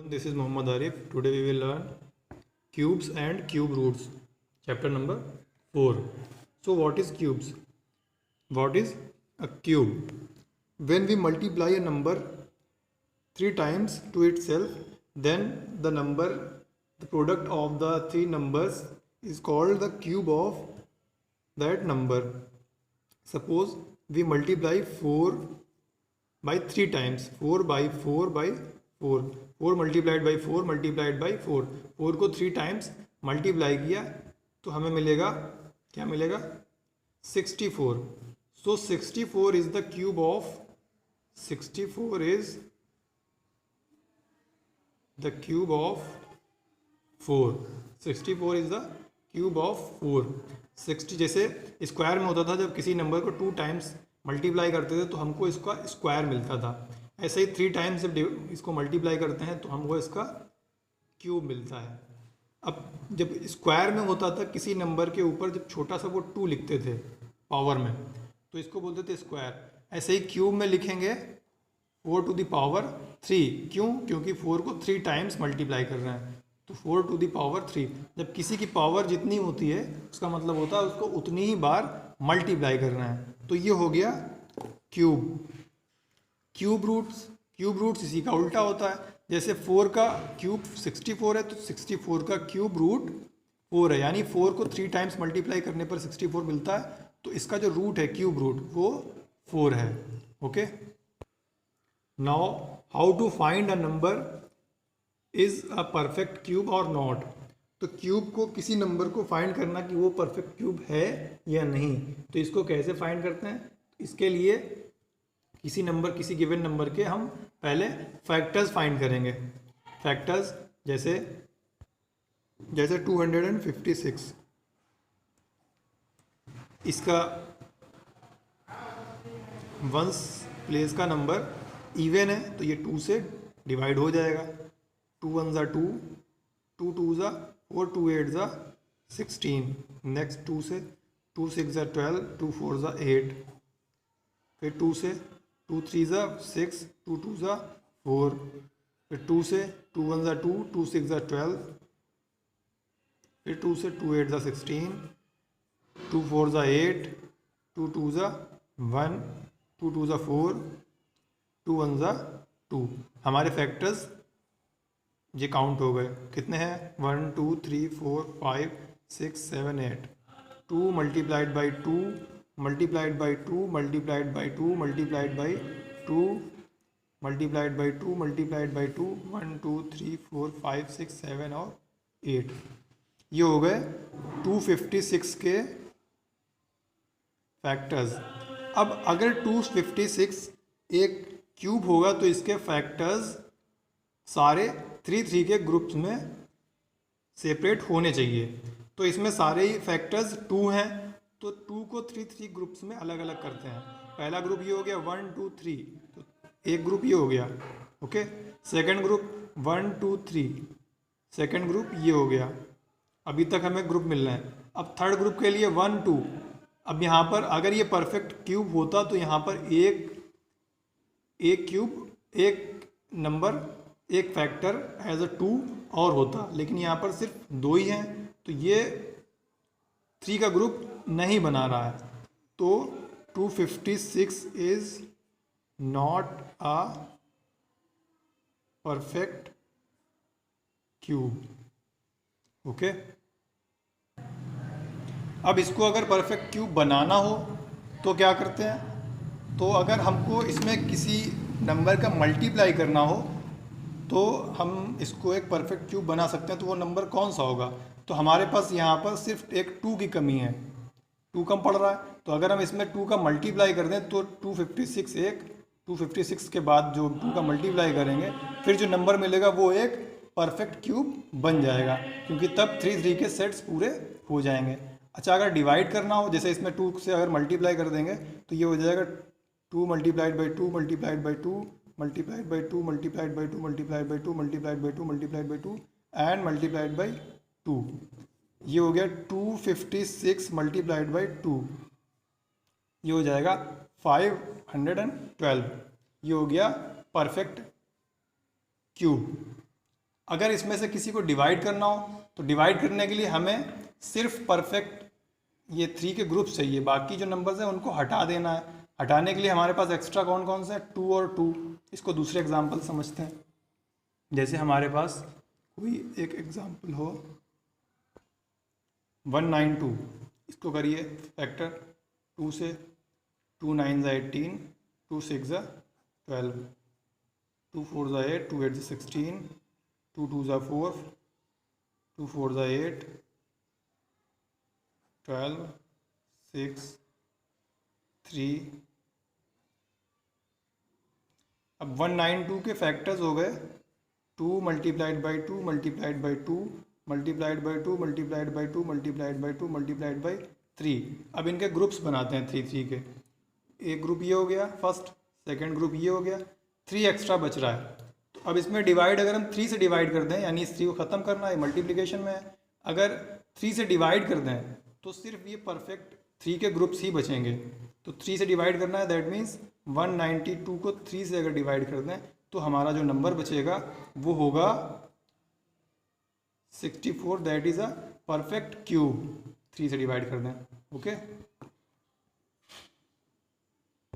This is Muhammad Arif. Today we will learn cubes and cube roots. Chapter number 4. So what is cubes? What is a cube? When we multiply a number 3 times to itself, then the product of the 3 numbers is called the cube of that number. Suppose we multiply 4 by 3 times, 4 by 4 by 4, 4 multiplied by 4 multiplied by 4, 4 को 3 times multiply किया तो हमें मिलेगा, क्या मिलेगा, 64. सो 64 is the cube of 64 is the cube of 4. 64 is the cube of 4. 60 जैसे square में होता था, जब किसी नंबर को 2 टाइम्स मल्टीप्लाई करते थे तो हमको इसका स्क्वायर मिलता था. ऐसे ही 3 टाइम्स जब इसको मल्टीप्लाई करते हैं तो हमको इसका क्यूब मिलता है. अब जब स्क्वायर में होता था किसी नंबर के ऊपर जब छोटा सा वो 2 लिखते थे पावर में, तो इसको बोलते थे स्क्वायर. ऐसे ही क्यूब में लिखेंगे 4 टू द पावर 3. क्यों? क्योंकि 4 को 3 टाइम्स मल्टीप्लाई कर रहे हैं, तो 4 टू द पावर 3. जब किसी की पावर जितनी होती है उसका मतलब होता है उसको उतनी ही बार मल्टीप्लाई करना है. तो ये हो गया क्यूब. क्यूब रूट्स इसी का उल्टा होता है. जैसे 4 का क्यूब 64 है तो 64 का क्यूब रूट 4 है, यानी 4 को 3 टाइम्स मल्टीप्लाई करने पर 64 मिलता है. तो इसका जो रूट है क्यूब रूट वो 4 है. Okay, now how to find a number is a perfect cube और नॉट. तो क्यूब को, किसी नंबर को फाइंड करना कि वो परफेक्ट क्यूब है या नहीं, तो इसको कैसे फाइंड करते हैं. इसके लिए किसी गिवन नंबर के हम पहले फैक्टर्स फाइंड करेंगे. फैक्टर्स जैसे 256, इसका वंस प्लेस का नंबर इवन है तो ये 2 से डिवाइड हो जाएगा. 2 1 ज़ा 2, 2 2 ज़ा 4, 2 8 ज़ा 16. नेक्स्ट 2 से 2 6 ज़ा 12, 2 4 ज़ा 8. फिर 2 से 2 3 ज़ा 6, 2 2 ज़ा 4. फिर 2 से 2 1 ज़ा 2, 2 6 ज़ा 12. फिर 2 से 2 8 ज़ा 16, 2 4 ज़ा 8, 2 2 ज़ा 1, 2 2 ज़ा 4, 2 1 ज़ा 2. हमारे फैक्टर्स ये काउंट हो गए. कितने हैं? 1 2 3 4 5 6 7 8. 2 multiplied by 2 multiplied by 2 multiplied by 2 multiplied by 2 multiplied by 2 multiplied by 2, 1 2 3 4 5 6 7 और 8. ये हो गए 256 के फैक्टर्स. अब अगर 256 एक क्यूब होगा तो इसके फैक्टर्स सारे 3 3 के ग्रुप्स में सेपरेट होने चाहिए. तो इसमें सारे ही फैक्टर्स 2 हैं, तो 2 को 3 3 ग्रुप्स में अलग अलग करते हैं. पहला ग्रुप ये हो गया 1 2 3, तो एक ग्रुप ये हो गया. Okay, second group 1 2 3, second group ये हो गया. अभी तक हमें ग्रुप मिल रहे हैं. अब थर्ड ग्रुप के लिए 1 2. अब यहाँ पर अगर ये परफेक्ट क्यूब होता तो यहाँ पर एक क्यूब, एक नंबर, एक फैक्टर एज अ 2 और होता, लेकिन यहाँ पर सिर्फ 2 ही हैं, तो ये 3 का ग्रुप नहीं बना रहा है. तो 256 is not a perfect cube. Okay, अब इसको अगर परफेक्ट क्यूब बनाना हो तो क्या करते हैं. तो अगर हमको इसमें किसी नंबर का मल्टीप्लाई करना हो तो हम इसको एक परफेक्ट क्यूब बना सकते हैं. तो वो नंबर कौन सा होगा. तो हमारे पास यहाँ पर सिर्फ एक 2 की कमी है, 2 कम पड़ रहा है. तो अगर हम इसमें 2 का मल्टीप्लाई कर दें तो 256 के बाद जो 2 का मल्टीप्लाई करेंगे फिर जो नंबर मिलेगा वो एक परफेक्ट क्यूब बन जाएगा, क्योंकि तब 3 3 के सेट्स पूरे हो जाएंगे. अच्छा, अगर डिवाइड करना हो, जैसे इसमें 2 से अगर मल्टीप्लाई कर देंगे तो ये हो जाएगा 2 multiplied by 2 multiplied by 2 multiplied by 2 multiplied by 2 multiplied by 2 multiplied by 2 multiplied by 2 and multiplied by 2. ये हो गया 256 मल्टीप्लाइड बाई 2, ये हो जाएगा 512. ये हो गया परफेक्ट क्यूब. अगर इसमें से किसी को डिवाइड करना हो तो डिवाइड करने के लिए हमें सिर्फ परफेक्ट ये 3 के ग्रुप चाहिए, बाकी जो नंबर्स हैं उनको हटा देना है। हटाने के लिए हमारे पास एक्स्ट्रा कौन कौन से हैं, 2 और 2। इसको दूसरे एग्जांपल समझते हैं। जैसे हमारे पास कोई एक एग्जांपल हो 192, इसको करिए फैक्टर 2 से। 2 9 ज़ा 18, 2 6 ज़ा 12, 2 4 ज़ा 8, 2 8 ज़ा 16, 2 2 ज़ा 4, 2 4 ज़ा 8, 12, 6, 3। अब 192 के फैक्टर्स हो गए 2 multiplied by 2 multiplied by 2 multiplied by 2 multiplied by 2 multiplied by 2 multiplied by 3। अब इनके ग्रुप्स बनाते हैं 3 3 के। एक ग्रुप ये हो गया फर्स्ट, सेकंड ग्रुप ये हो गया, 3 एक्स्ट्रा बच रहा है। तो अब इसमें डिवाइड अगर हम 3 से डिवाइड कर दें, यानी इस 3 को ख़त्म करना है, मल्टीप्लिकेशन में है। अगर 3 से डिवाइड कर दें तो सिर्फ ये परफेक्ट 3 के ग्रुप्स ही बचेंगे। तो 3 से डिवाइड करना है, दैट मीन्स 192 को 3 से अगर डिवाइड कर दें तो हमारा जो नंबर बचेगा वो होगा 64। That is a perfect cube. 3 से डिवाइड कर दें, ओके।